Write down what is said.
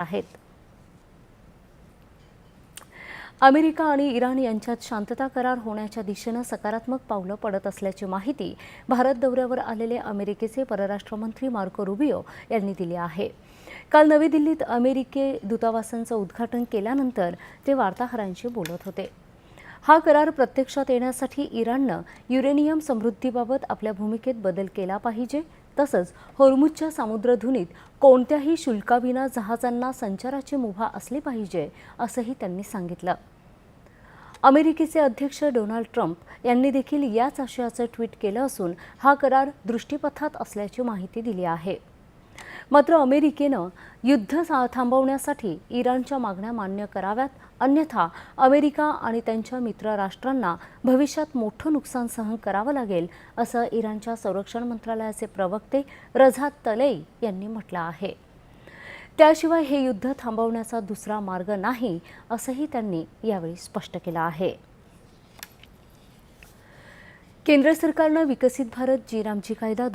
आहेत। अमेरिका आणि इराण यांच्यात शांतता करार होण्याच्या दिशेने सकारात्मक पावलं पडत असल्याची माहिती भारत दौऱ्यावर आलेले अमेरिकेचे परराष्ट्र मंत्री मार्को रुबियो यांनी दिली आहे। काल नवी दिल्लीत अमेरिकी दूतावासाचं उद्घाटन केल्यानंतर ते वार्ताहरांशी बोलत होते। हा करार प्रत्यक्षात येण्यासाठी इराणनं युरेनियम समृद्धीबाबत आपल्या भूमिकेत बदल केला पाहिजे, तसंच होर्मुझच्या सामुद्रधुनीत कोणत्याही शुल्काविना जहाजांना संचाराची मुभा असली पाहिजे, असंही त्यांनी सांगितलं। अमेरिकेचे अध्यक्ष डोनाल्ड ट्रम्प यांनी देखील याच आशयाचं ट्विट केलं असून हा करार दृष्टीपथात असल्याची माहिती दिली आहे। मात्र अमेरिकेनं युद्ध थांबवण्यासाठी इराणच्या मागण्या मान्य कराव्यात, अन्यथा अमेरिका आणि त्यांच्या मित्र राष्ट्रांना भविष्यात मोठं नुकसान सहन करावं लागेल, असं इराणच्या संरक्षण मंत्रालयाचे प्रवक्ते रझा तलेई यांनी म्हटलं आहे। त्याशिवाय हे युद्ध थांबवण्याचा दुसरा मार्ग नाही, असंही त्यांनी यावेळी स्पष्ट केलं आहे। केंद्र सरकारनं विकसित भारत जी रामजी कायदा